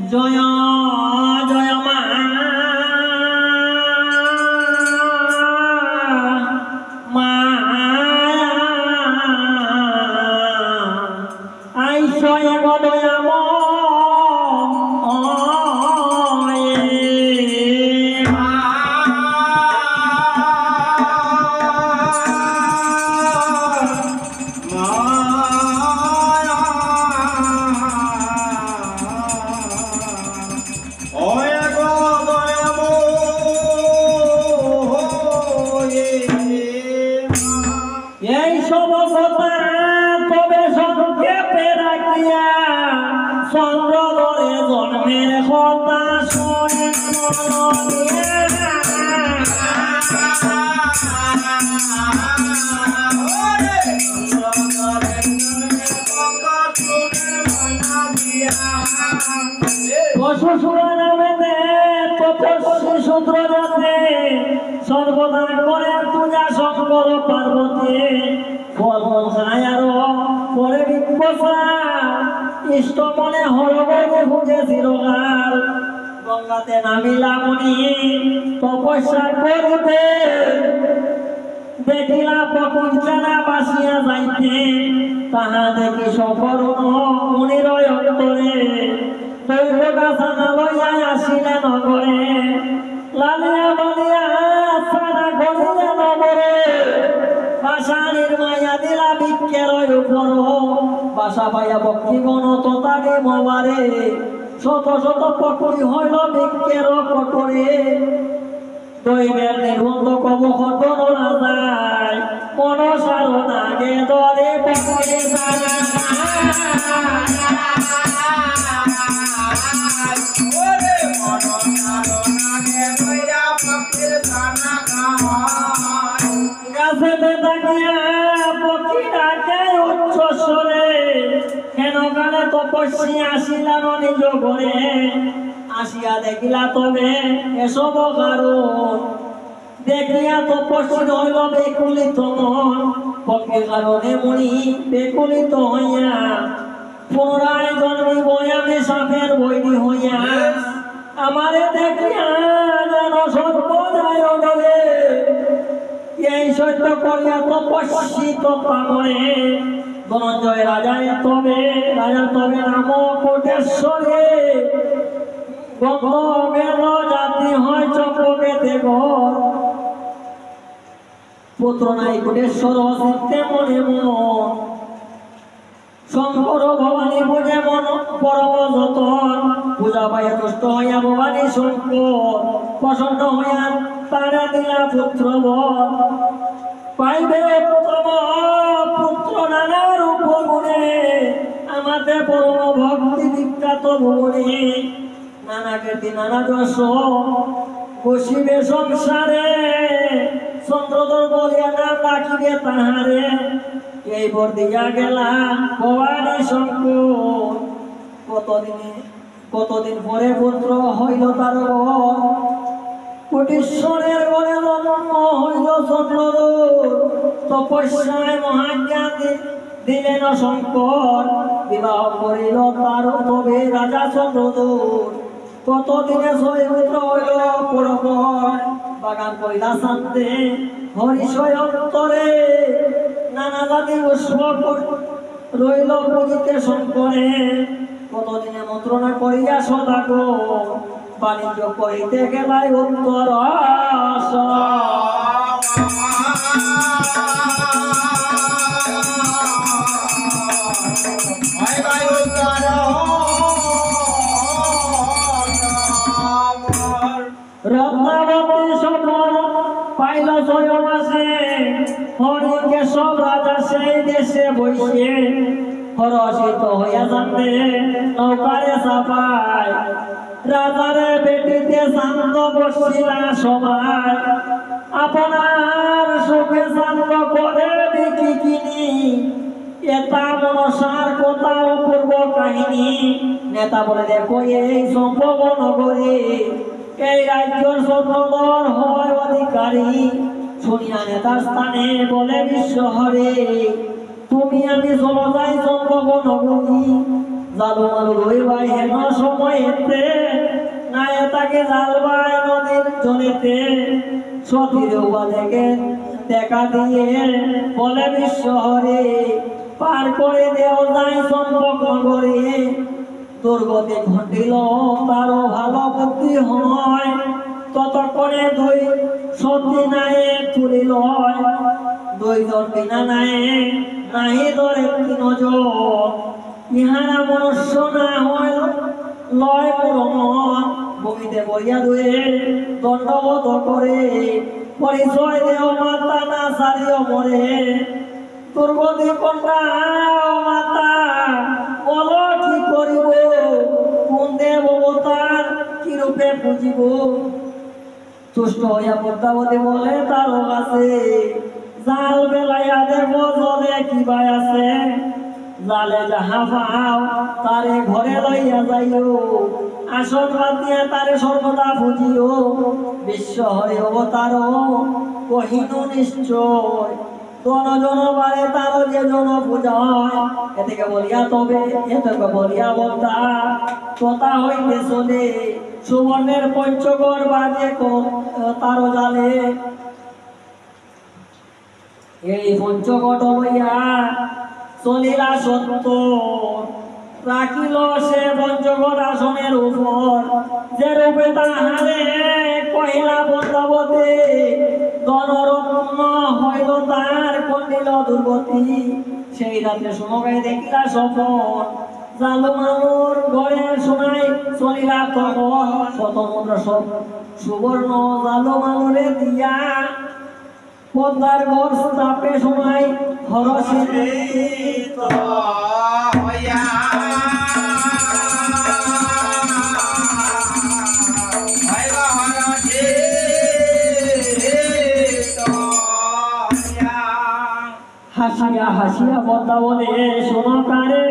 জয় জয় মা মায়া আইসয় গদয়াম চন্দ্রদরে জন্মের কথা শুনে সূত্র যাতে সর্বদা করে পূজা শঙ্কর পার্বতী ফল ছায়ার পরে বিপসা ইষ্ট মনে হরবরে হুজে চিরকাল গঙ্গাতে নামিলা মনি তপস্যা করিতে দেখিলা পকুঞ্চনা বাসিয়া যাইতে তাহা দেখি সকরুণ মুনির অন্তরে দৈবকা সানা লইয়া আসিলে নগরে লালিয়া বলিয়া সানা গলিয়া নগরে পাশানির মায়া দিলা বিক্ষের উপর বাসা পাইয়া পক্ষীগণ তাকে মবারে শত শত পকরি হইল বিক্ষের কটরে দৈবের নির্বন্ধ কব ঘটন না যায় মনসার নাগে দরে পকরে গাছেতে তাকিয়া পক্ষী ডাকে উচ্চ স্বরে কেন কালে তপস্বী আসিলা নিজ ঘরে আসিয়া দেখিলা তবে এসব কারণ দেখিয়া তপস্বী হইল বেকুলিত মন পক্ষের কারণে মনি বেকুলিত হইয়া পুনরায় জন্মিব আমি সাপের বৈরী হইয়া আমারে দেখিয়া যেন সর্বদায় গলে এই সত্য করিয়া তপস্বী তপামরে ধনঞ্জয় রাজায় তবে নাম কোটেশ্বরে গঙ্গের জাতি হয় চক্রবেদে ঘর পুত্র নাই কোটেশ্বর চিত্তে মনে মন শঙ্কর ভবানী বুঝে মন পরম যতন পূজা পাইয়া তুষ্ট হইয়া ভবানী শঙ্কর প্রসন্ন হইয়া তারা দিলা পুত্র বর পাইবে পুত্র নানা রূপ গুণে আমাদের পরম ভক্তি বিখ্যাত ভুবনে নানা কীর্তি নানা যশ বসিবে সংসারে চন্দ্রদর বলিয়া নাম রাখিবে তাহারে এই বর দিয়া গেলা ভবানী শঙ্কর কতদিন পরে পুত্র হইল তার বর কোটিশ্বরের ঘরে জন্ম হইল চন্দ্রদর তপস্যায় মহাজ্ঞান দিলেন শঙ্কর বিবাহ করিল তার তবে রাজা চন্দ্রদর কতদিনে ছয় পুত্র হইল পরপর বাগান করিলা শান্তে হরিষয় অন্তরে নানা জাতি উৎসব রইল পুজিতে শঙ্করে কতদিনে মন্ত্রণা করিয়া সদাগর বাণিজ্য করিতে গেলাই উত্তর রত্নাবতী সফর পাইল ছয় মাসে হরিকেশব রাজা সেই দেশে বসে হরষিত হইয়া যাতে নৌকারে চাপায় রাজারে বেটিতে শান্ত বসিলা সবাই আপনার সুখে শান্ত করে দেখি কিনি এটা মনসার কথা অপূর্ব কাহিনী নেতা বলে দেখো এই সম্ভব নগরী এই রাজ্যের স্বতন্ত্র হয় অধিকারী শুনিয়া নেতার স্থানে বলে বিশ্ব হরে তুমি আমি চলো যাই সম্ভব নগরী জালু মালু রইবাই হেন সময়তে নাই তাকে জালবাই নদীর জলেতে সতীর থেকে দেখা দিয়ে বলে বিশ্বহরে পার করে দেও যাই সম্পর্ক নগরে দুর্গতি ঘটিল তারও ভালো বুদ্ধি হয় ততক্ষণে দুই সতী নায়ে তুলিল দুইজন বিনা নায়ে নাহি ধরে তিনজন ইহারা মনুষ্য না হয় লয় মন ভূমিতে বইয়া দুয়ে দণ্ডবোধ করে পরিচয় দেও মাতা না সারিও মরে দুর্গতি কন্যা মাতা বলো কি করিব কোন দেব অবতার কি রূপে পুজিব তুষ্ট হইয়া পদ্মাবতী বলে তার কাছে জাল বেলাইয়া দেখো জলে কি বাই আছে জালে যাহা পাও তারে ঘরে লইয়া যাইও আসন পাতিয়া তারে সর্বদা পুজিও বিশ্ব হরে অবতার কহিনু নিশ্চয় জন বারে তার যে জন পূজায় এদিকে বলিয়া তবে এদিকে বলিয়া বলতা তোতা হইতে চলে সুবর্ণের পঞ্চগড় বাজে তার জালে এই পঞ্চগড় লইয়া চলিলা সত্য রাখিল সে পঞ্চগড় আসনের উপর যে রূপে তাহারে কহিলা পদ্মাবতী ধনরত্ন হইল তার কন্ডিল দুর্গতি সেই রাতে সময় দেখিলা স্বপন জালু মালুর ঘরে শোনাই চলিলা তখন শত মুদ্রা সব সুবর্ণ জালু মালুরে দিয়া পদ্মার ঘর চাপে শোনাই হরষিত হইয়া হাসিয়া হাসিয়া পদ্মা বলে শোনো কারে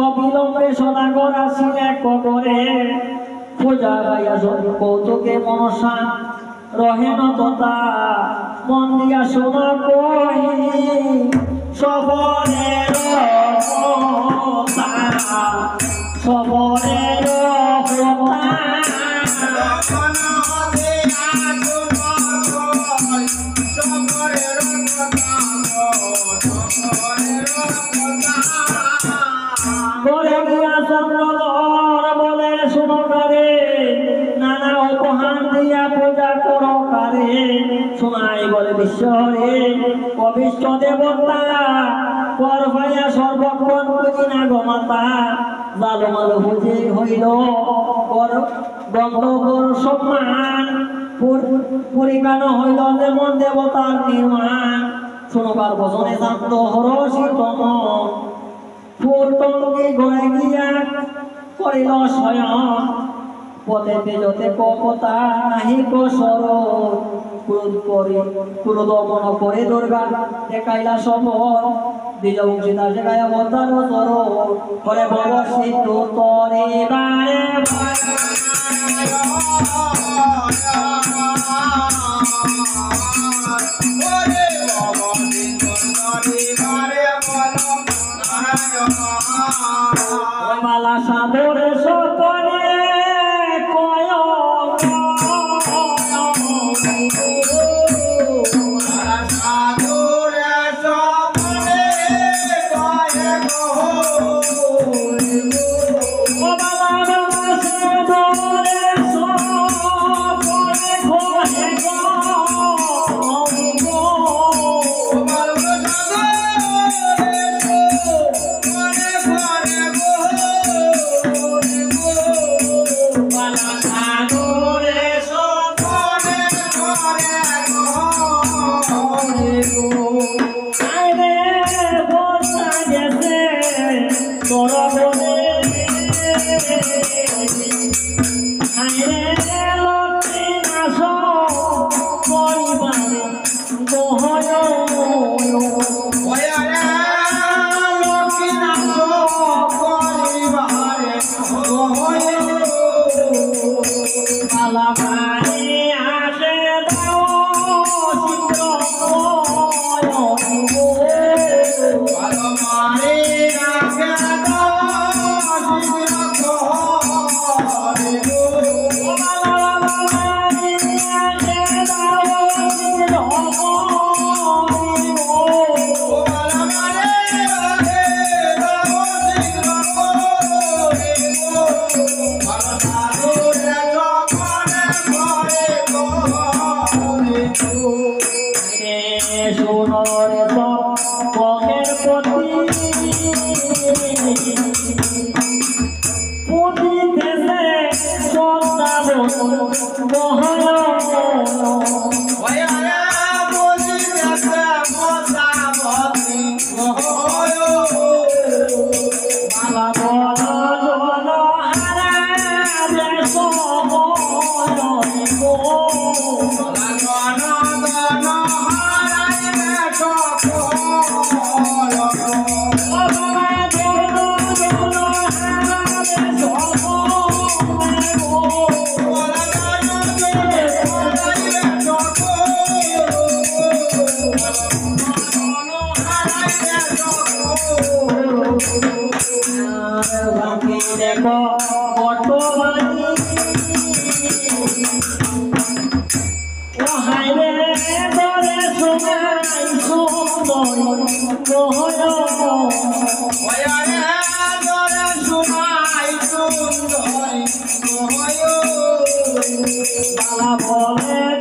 অবিলম্বে সদাগর আসিলে কবরে পূজা গাইয়া কৌতুকে মনসা রহেন তথা মন দিয়া শোনা কহি সবরের সবরের ঘরে গিয়া চন্দ্রধর বলে শোনো কারে নানা উপহার দিয়া পূজা করো কারে শোনাই বলে বিশ্বরে অভিষ্ট দেবতা পর ভাইয়া সর্বক্ষণ পুজি না গমাতা জালো মালো বুঝে হইল গন্ধবর সম্মান পরিকানো হইল যেমন দেবতার নির্মাণ শোনবার বচনে শান্ত হরষিতম ফুলটঙ্গি ঘরে গিয়া করিল স্বয়ং পদে তেজতে কপতা নাহি কসর ক্রোধ দমন করে দুর্গা দেখাইলা সফল দ্বিজ বংশীদার দেখাইয়া বন্ধার সর করে ভব সিদ্ধ তরে বারে মালা সাদরে সপনে কয় সাদরে সপনে কয় বাকি দেখো বটবানি ও হাইরে ধরে শোনাই সুন্দর কহয় ওয়ারে ধরে শোনাই সুন্দর কহয় বালা বলে